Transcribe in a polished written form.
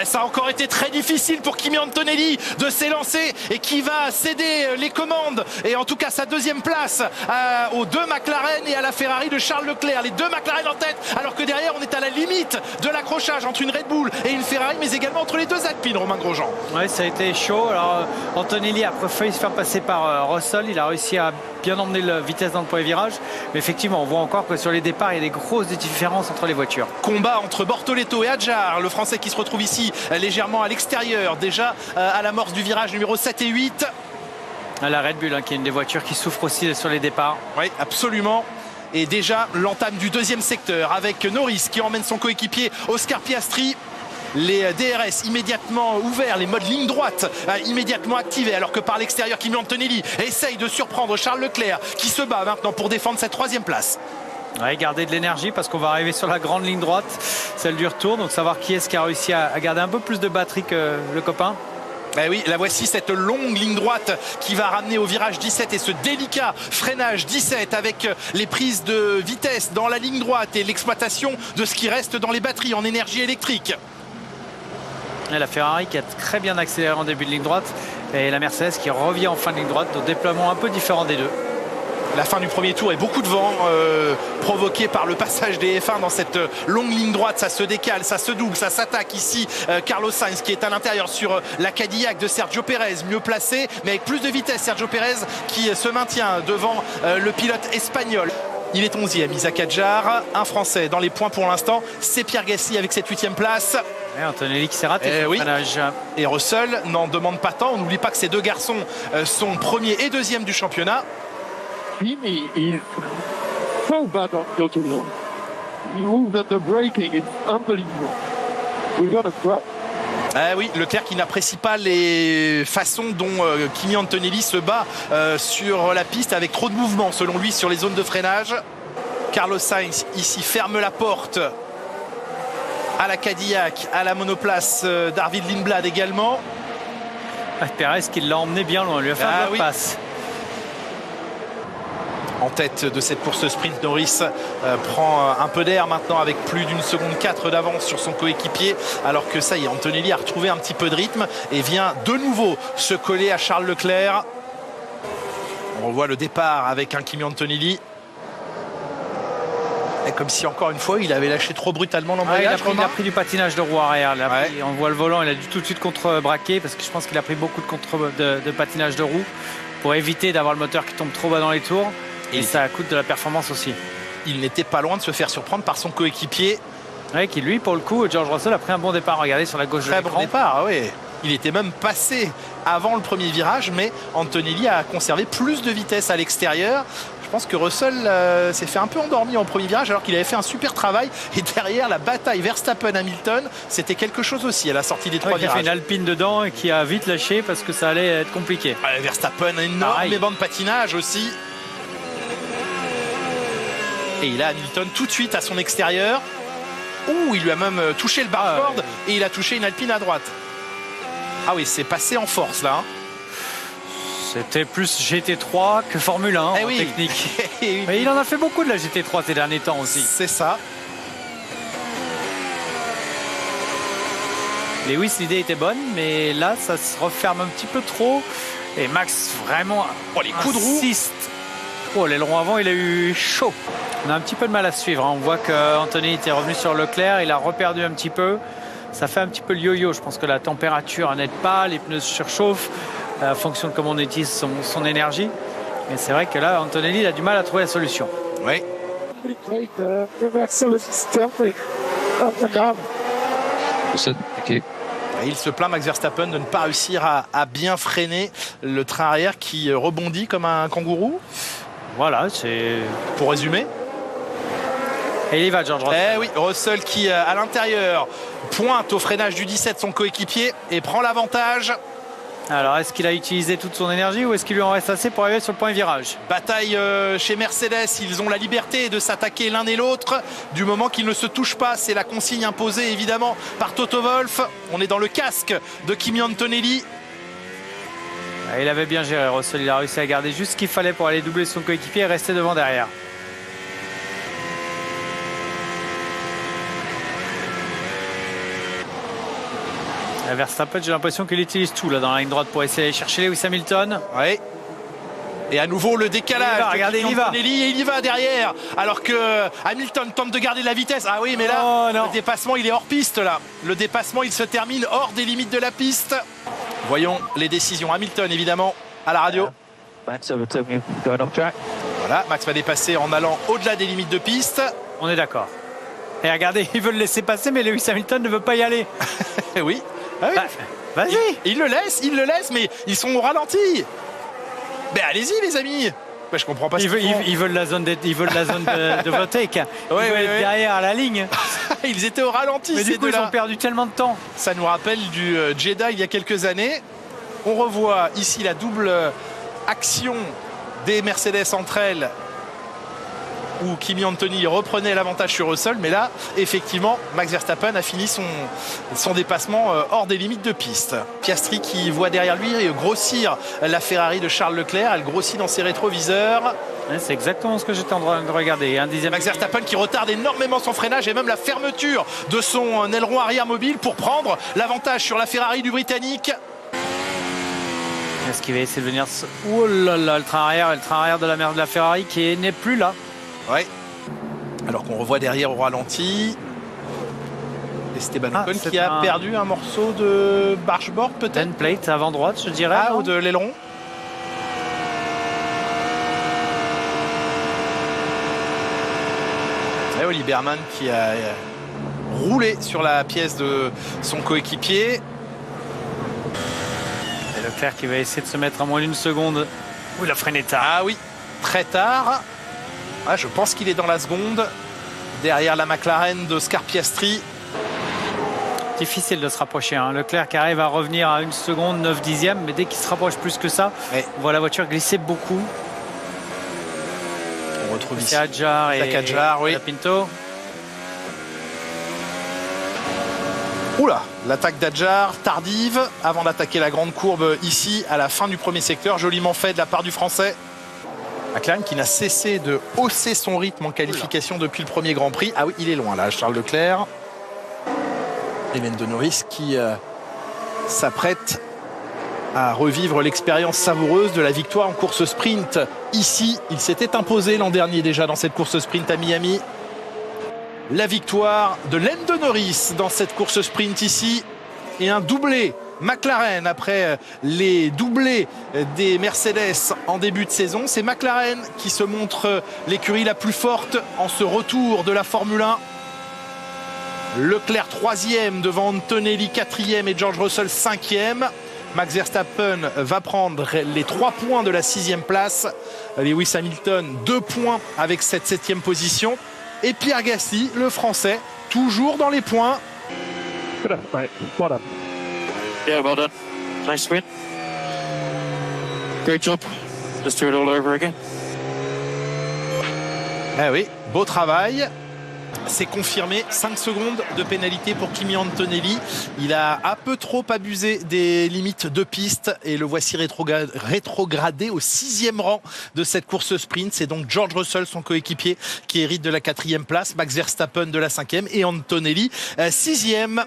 Ça a encore été très difficile pour Kimi Antonelli de s'élancer et qui va céder les commandes et en tout cas sa deuxième place aux deux McLaren et à la Ferrari de Charles Leclerc. Les deux McLaren en tête alors que derrière on est à la limite de l'accrochage entre une Red Bull et une Ferrari, mais également entre les deux Alpines, Romain Grosjean. Oui, ça a été chaud. Alors Antonelli a failli se faire passer par Russell. Il a réussi à bien emmener la vitesse dans le premier virage. Mais effectivement, on voit encore que sur les départs, il y a des grosses différences entre les voitures. Combat entre Bortoleto et Adjar, le Français qui se retrouve ici légèrement à l'extérieur, déjà à l'amorce du virage numéro 7 et 8. La Red Bull, qui est une des voitures qui souffre aussi sur les départs. Oui, absolument. Et déjà l'entame du deuxième secteur avec Norris qui emmène son coéquipier Oscar Piastri. Les DRS immédiatement ouverts, les modes ligne droite immédiatement activés, alors que par l'extérieur Kimi Antonelli essaye de surprendre Charles Leclerc qui se bat maintenant pour défendre cette troisième place. Ouais, garder de l'énergie parce qu'on va arriver sur la grande ligne droite, celle du retour, donc savoir qui est-ce qui a réussi à garder un peu plus de batterie que le copain. Ben oui, la voici, cette longue ligne droite qui va ramener au virage 17 et ce délicat freinage 17 avec les prises de vitesse dans la ligne droite et l'exploitation de ce qui reste dans les batteries en énergie électrique. Et la Ferrari qui a très bien accéléré en début de ligne droite et la Mercedes qui revient en fin de ligne droite, donc déploiement un peu différent des deux. La fin du premier tour et beaucoup de vent provoqué par le passage des F1 dans cette longue ligne droite. Ça se décale, ça se double, ça s'attaque ici. Carlos Sainz qui est à l'intérieur sur la Cadillac de Sergio Pérez, mieux placé mais avec plus de vitesse. Sergio Pérez qui se maintient devant le pilote espagnol. Il est 11e, Isaac Adjar, un Français dans les points pour l'instant. C'est Pierre Gasly avec cette 8e place. Et Antonelli qui s'est raté. Oui. Et Russell n'en demande pas tant. On n'oublie pas que ces deux garçons sont premier et deuxième du championnat. Kimi is so bad on Tottenham. He moves at the braking, it's unbelievable. We got a crash. Ah oui, Leclerc qui n'apprécie pas les façons dont Kimi Antonelli se bat sur la piste avec trop de mouvement selon lui sur les zones de freinage. Carlos Sainz ici ferme la porte à la Cadillac, à la monoplace d'Arvid Lindblad également. Pérez qui l'a emmené bien loin, lui a fait un passe. En tête de cette course sprint, Norris prend un peu d'air maintenant avec plus d'une seconde 4 d'avance sur son coéquipier, alors que ça y est, Antonelli a retrouvé un petit peu de rythme et vient de nouveau se coller à Charles Leclerc. On revoit le départ avec un Kimi Antonelli. Et comme si encore une fois il avait lâché trop brutalement l'embrayage. Il a pris du patinage de roue arrière. On voit le volant, il a dû tout de suite contre-braquer parce que je pense qu'il a pris beaucoup de patinage de roue pour éviter d'avoir le moteur qui tombe trop bas dans les tours. Et ça coûte de la performance aussi. Il n'était pas loin de se faire surprendre par son coéquipier. Oui, qui lui, pour le coup, George Russell a pris un bon départ. Regardez sur la gauche de l'écran. Très bon départ, oui. Il était même passé avant le premier virage, mais Antonelli a conservé plus de vitesse à l'extérieur. Je pense que Russell s'est fait un peu endormi en premier virage alors qu'il avait fait un super travail. Et derrière, la bataille Verstappen-Hamilton, c'était quelque chose aussi à la sortie des trois virages. Il a fait une Alpine dedans et qui a vite lâché parce que ça allait être compliqué. Verstappen, énorme banc de patinage aussi. Et il a Hamilton tout de suite à son extérieur. Ouh, il lui a même touché le barboard et il a touché une Alpine à droite. Ah oui, c'est passé en force là. C'était plus GT3 que Formule 1 en technique. Mais il en a fait beaucoup de la GT3 ces derniers temps aussi. C'est ça. Lewis, l'idée était bonne, mais là, ça se referme un petit peu trop. Et Max, vraiment, les coups de roue. L'aileron avant, il a eu chaud. On a un petit peu de mal à suivre. On voit qu'Anthony était revenu sur Leclerc. Il a reperdu un petit peu. Ça fait un petit peu le yo-yo. Je pense que la température n'aide pas. Les pneus surchauffent en fonction de comment on utilise son énergie. Mais c'est vrai que là, Antonelli a du mal à trouver la solution. Oui. Il se plaint, Max Verstappen, de ne pas réussir à bien freiner le train arrière qui rebondit comme un kangourou. Voilà, c'est... Pour résumer. Et il y va, George Russell. Oui, Russell qui, à l'intérieur, pointe au freinage du 17 son coéquipier et prend l'avantage. Alors, est-ce qu'il a utilisé toute son énergie ou est-ce qu'il lui en reste assez pour arriver sur le point de virage? Bataille chez Mercedes, ils ont la liberté de s'attaquer l'un et l'autre du moment qu'ils ne se touchent pas. C'est la consigne imposée évidemment par Toto Wolff. On est dans le casque de Kimi Antonelli. Il avait bien géré Russell, il a réussi à garder juste ce qu'il fallait pour aller doubler son coéquipier et rester devant derrière. Verstappen, j'ai l'impression qu'il utilise tout là dans la ligne droite pour essayer d'aller chercher Lewis Hamilton. Ouais. Et à nouveau le décalage. Regardez, il y va. Et il y va derrière. Alors que Hamilton tente de garder la vitesse. Ah oui, mais là, le dépassement, il est hors piste là. Le dépassement, il se termine hors des limites de la piste. Voyons les décisions. Hamilton, évidemment, à la radio. Voilà, Max va dépasser en allant au-delà des limites de piste. On est d'accord. Et regardez, il veut le laisser passer, mais Lewis Hamilton ne veut pas y aller. Oui. Ah oui. Bah, vas-y. Il le laisse, mais ils sont au ralenti. Ben allez-y les amis. Ben, je comprends pas. Ils veulent la zone de Votec. Ils veulent être derrière la ligne. Ils étaient au ralenti. Mais du coup, ils ont perdu tellement de temps. Ça nous rappelle du Jeddah il y a quelques années. On revoit ici la double action des Mercedes entre elles, où Kimi Antonelli reprenait l'avantage sur Russell, mais là, effectivement, Max Verstappen a fini son dépassement hors des limites de piste. Piastri qui voit derrière lui grossir la Ferrari de Charles Leclerc, elle grossit dans ses rétroviseurs. Ouais, c'est exactement ce que j'étais en train de regarder. Max Verstappen qui retarde énormément son freinage et même la fermeture de son aileron arrière mobile pour prendre l'avantage sur la Ferrari du Britannique. Est-ce qu'il va essayer de venir... Oh là là, le train arrière de la Ferrari qui n'est plus là. Ouais. Alors qu'on revoit derrière au ralenti Esteban Ocon qui a perdu un morceau de bargeboard peut-être. End plate avant droite, je dirais. Ou de l'aileron. Et Oli Berman qui a roulé sur la pièce de son coéquipier. Et Leclerc qui va essayer de se mettre à moins d'une seconde. Où il a freiné tard. Ah oui, très tard. Ah, je pense qu'il est dans la seconde, derrière la McLaren de Oscar Piastri. Difficile de se rapprocher. Hein. Leclerc qui arrive à revenir à 1 seconde, 9 dixièmes, mais dès qu'il se rapproche plus que ça, on voit la voiture glisser beaucoup. On retrouve ici Adjar et Pinto. Oula, l'attaque d'Adjar tardive avant d'attaquer la grande courbe ici à la fin du premier secteur. Joliment fait de la part du Français. McLaren qui n'a cessé de hausser son rythme en qualification depuis le premier Grand Prix. Ah oui, il est loin là, Charles Leclerc. Et Lando Norris qui s'apprête à revivre l'expérience savoureuse de la victoire en course sprint. Ici, il s'était imposé l'an dernier déjà dans cette course sprint à Miami. La victoire de Lando Norris dans cette course sprint ici. Et un doublé McLaren après les doublés des Mercedes en début de saison. C'est McLaren qui se montre l'écurie la plus forte en ce retour de la Formule 1. Leclerc 3e devant Antonelli 4e et George Russell 5e. Max Verstappen va prendre les 3 points de la 6e place. Lewis Hamilton 2 points avec cette 7e position. Et Pierre Gasly, le Français, toujours dans les points. Yeah, well done. Nice win. Great job. Just do it all over again. Eh oui, beau travail. C'est confirmé, 5 secondes de pénalité pour Kimi Antonelli. Il a un peu trop abusé des limites de piste et le voici rétrogradé au 6e rang de cette course sprint. C'est donc George Russell, son coéquipier, qui hérite de la 4e place, Max Verstappen de la 5e et Antonelli 6e.